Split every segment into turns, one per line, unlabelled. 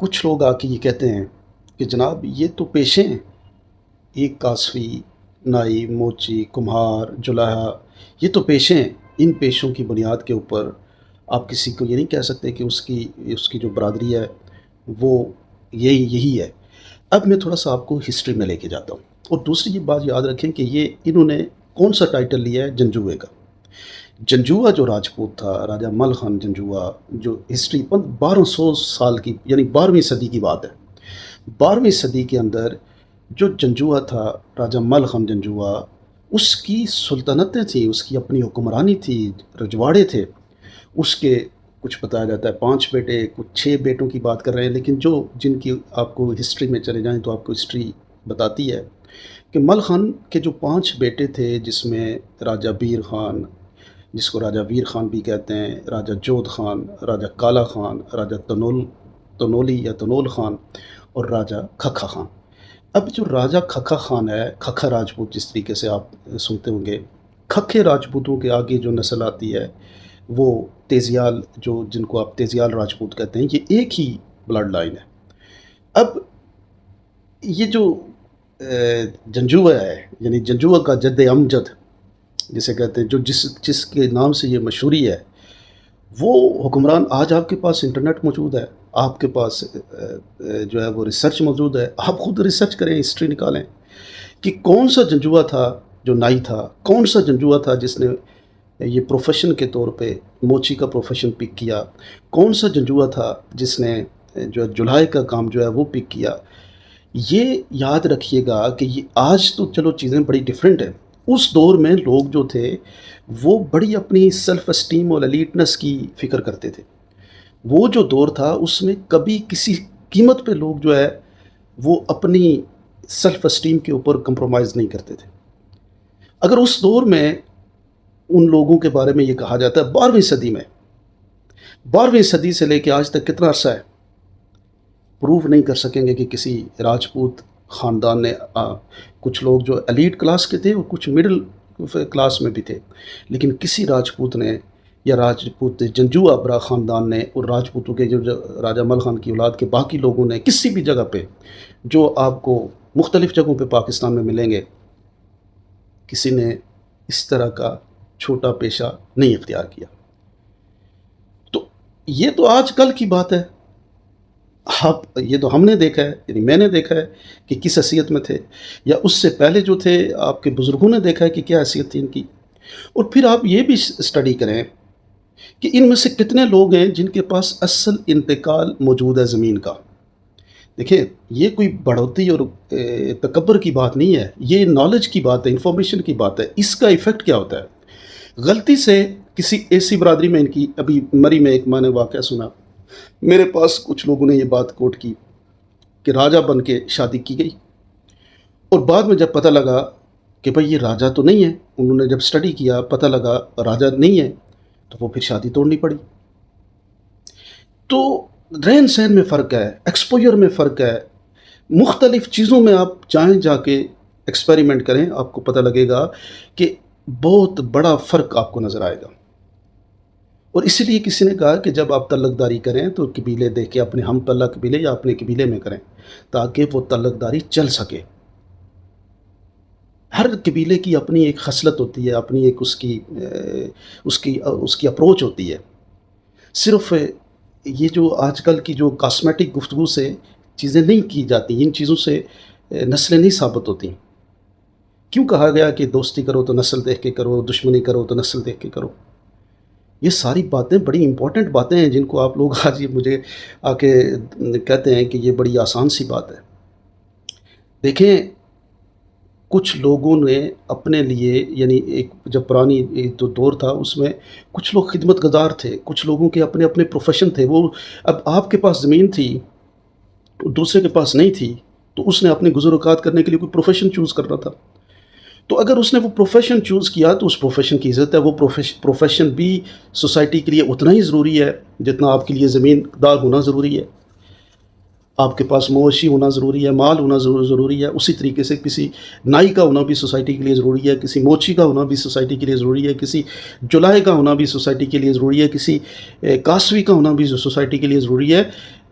کچھ لوگ آ کے یہ کہتے ہیں کہ جناب یہ تو پیشے ہیں، ایک کاسوی، نائی، موچی، کمہار، جولاہا، یہ تو پیشے ہیں۔ ان پیشوں کی بنیاد کے اوپر آپ کسی کو یہ نہیں کہہ سکتے کہ اس کی جو برادری ہے وہ یہی ہے۔ اب میں تھوڑا سا آپ کو ہسٹری میں لے کے جاتا ہوں، اور دوسری یہ بات یاد رکھیں کہ انہوں نے کون سا ٹائٹل لیا ہے؟ جنجوے کا۔ جنجوا جو راجپوت تھا، راجہ مل خان جنجوا، جو ہسٹری 1200 سال کی، یعنی 12ویں صدی کی بات ہے۔ 12ویں صدی کے اندر جو جنجوا تھا، راجہ مل خان جنجوا، اس کی سلطنتیں تھیں، اس کی اپنی حکمرانی تھی، رجواڑے تھے اس کے۔ کچھ بتایا جاتا ہے 5 بیٹے، کچھ 6 بیٹوں کی بات کر رہے ہیں، لیکن جن کی آپ کو ہسٹری میں چلے جائیں تو آپ کو ہسٹری بتاتی ہے کہ مل خان کے جو 5 بیٹے تھے، جس میں راجہ بیر خان، جس کو راجہ ویر خان بھی کہتے ہیں، راجہ جودھ خان، راجہ کالا خان، راجہ تنولی یا تنول خان، اور راجہ کھکھا خان۔ اب جو راجہ کھکھا خان ہے، کھکھا راجپوت جس طریقے سے آپ سنتے ہوں گے، کھکھے راجپوتوں کے آگے جو نسل آتی ہے وہ تیزیال، جن کو آپ تیزیال راجپوت کہتے ہیں، یہ ایک ہی بلڈ لائن ہے۔ اب یہ جو جنجوہ ہے، یعنی جنجوہ کا جد امجد جسے کہتے ہیں، جس کے نام سے یہ مشہوری ہے، وہ حکمران آج آپ کے پاس انٹرنیٹ موجود ہے، آپ کے پاس جو ہے وہ ریسرچ موجود ہے۔ آپ خود ریسرچ کریں، ہسٹری نکالیں کہ کون سا جنجوا تھا جو نائی تھا، کون سا جنجوا تھا جس نے یہ پروفیشن کے طور پہ موچی کا پروفیشن پک کیا، کون سا جنجوا تھا جس نے جو جولہے کا کام جو ہے وہ پک کیا۔ یہ یاد رکھیے گا کہ یہ آج تو چلو چیزیں بڑی ڈیفرنٹ ہیں، اس دور میں لوگ جو تھے وہ بڑی اپنی سیلف اسٹیم اور الیٹنس کی فکر کرتے تھے۔ وہ جو دور تھا اس میں کبھی کسی قیمت پہ لوگ جو ہے وہ اپنی سیلف اسٹیم کے اوپر کمپرومائز نہیں کرتے تھے۔ اگر اس دور میں ان لوگوں کے بارے میں یہ کہا جاتا ہے 12ویں صدی میں، 12ویں صدی سے لے کے آج تک کتنا عرصہ ہے، پروف نہیں کر سکیں گے کہ کسی راجپوت خاندان نے کچھ لوگ جو ایلیٹ کلاس کے تھے اور کچھ مڈل کلاس میں بھی تھے، لیکن کسی راجپوت نے یا راجپوت جنجوا برا خاندان نے اور راجپوتوں کے جو راجہ مل خان کی اولاد کے باقی لوگوں نے کسی بھی جگہ پہ، جو آپ کو مختلف جگہوں پہ پاکستان میں ملیں گے، کسی نے اس طرح کا چھوٹا پیشہ نہیں اختیار کیا۔ تو یہ تو آج کل کی بات ہے، یہ تو ہم نے دیکھا ہے، یعنی میں نے دیکھا ہے کہ کس حیثیت میں تھے، یا اس سے پہلے جو تھے آپ کے بزرگوں نے دیکھا ہے کہ کیا حیثیت تھی ان کی۔ اور پھر آپ یہ بھی اسٹڈی کریں کہ ان میں سے کتنے لوگ ہیں جن کے پاس اصل انتقال موجود ہے زمین کا۔ دیکھیں، یہ کوئی بڑھوتی اور تکبر کی بات نہیں ہے، یہ نالج کی بات ہے، انفارمیشن کی بات ہے۔ اس کا ایفیکٹ کیا ہوتا ہے؟ غلطی سے کسی ایسی برادری میں، ان کی ابھی مری میں ایک میں نے واقعہ سنا، میرے پاس کچھ لوگوں نے یہ بات کوٹ کی کہ راجہ بن کے شادی کی گئی، اور بعد میں جب پتہ لگا کہ بھئی یہ راجہ تو نہیں ہے، انہوں نے جب سٹڈی کیا پتہ لگا راجہ نہیں ہے، تو وہ پھر شادی توڑنی پڑی۔ تو رہن سہن میں فرق ہے، ایکسپوجر میں فرق ہے، مختلف چیزوں میں آپ چاہیں جا کے ایکسپیریمنٹ کریں، آپ کو پتہ لگے گا کہ بہت بڑا فرق آپ کو نظر آئے گا۔ اور اسی لیے کسی نے کہا کہ جب آپ تعلق داری کریں تو قبیلے دیکھ کے اپنے ہم پلہ قبیلے یا اپنے قبیلے میں کریں، تاکہ وہ تعلق داری چل سکے۔ ہر قبیلے کی اپنی ایک خصلت ہوتی ہے، اپنی ایک اس کی اپروچ ہوتی ہے۔ صرف یہ جو آج کل کی جو کاسمیٹک گفتگو سے چیزیں نہیں کی جاتی، ان چیزوں سے نسلیں نہیں ثابت ہوتی۔ کیوں کہا گیا کہ دوستی کرو تو نسل دیکھ کے کرو، دشمنی کرو تو نسل دیکھ کے کرو؟ یہ ساری باتیں بڑی امپورٹنٹ باتیں ہیں، جن کو آپ لوگ آج یہ مجھے آ کے کہتے ہیں کہ یہ بڑی آسان سی بات ہے۔ دیکھیں، کچھ لوگوں نے اپنے لیے، یعنی ایک جب پرانی جو دور تھا اس میں کچھ لوگ خدمت گزار تھے، کچھ لوگوں کے اپنے اپنے پروفیشن تھے۔ وہ اب آپ کے پاس زمین تھی، دوسرے کے پاس نہیں تھی، تو اس نے اپنے گزر اوقات کرنے کے لیے کوئی پروفیشن چوز کرنا تھا۔ تو اگر اس نے وہ پروفیشن چوز کیا تو اس پروفیشن کی عزت ہے۔ وہ پروفیشن بھی سوسائٹی کے لیے اتنا ہی ضروری ہے جتنا آپ کے لیے زمین دار ہونا ضروری ہے، آپ کے پاس مویشی ہونا ضروری ہے، مال ہونا ضروری ہے۔ اسی طریقے سے کسی نائی کا ہونا بھی سوسائٹی کے لیے ضروری ہے، کسی موچی کا ہونا بھی سوسائٹی کے لیے ضروری ہے، کسی جولاہے کا ہونا بھی سوسائٹی کے لیے ضروری ہے، کسی کاسوی کا ہونا بھی سوسائٹی کے لیے ضروری ہے۔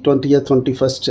21st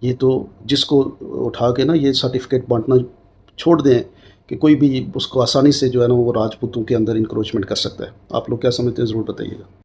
یہ تو جس کو اٹھا کے نا یہ سرٹیفکیٹ بانٹنا چھوڑ دیں کہ کوئی بھی اس کو آسانی سے جو ہے نا وہ راجپوتوں کے اندر انکروچمنٹ کر سکتا ہے۔ آپ لوگ کیا سمجھتے ہیں ضرور بتائیے گا۔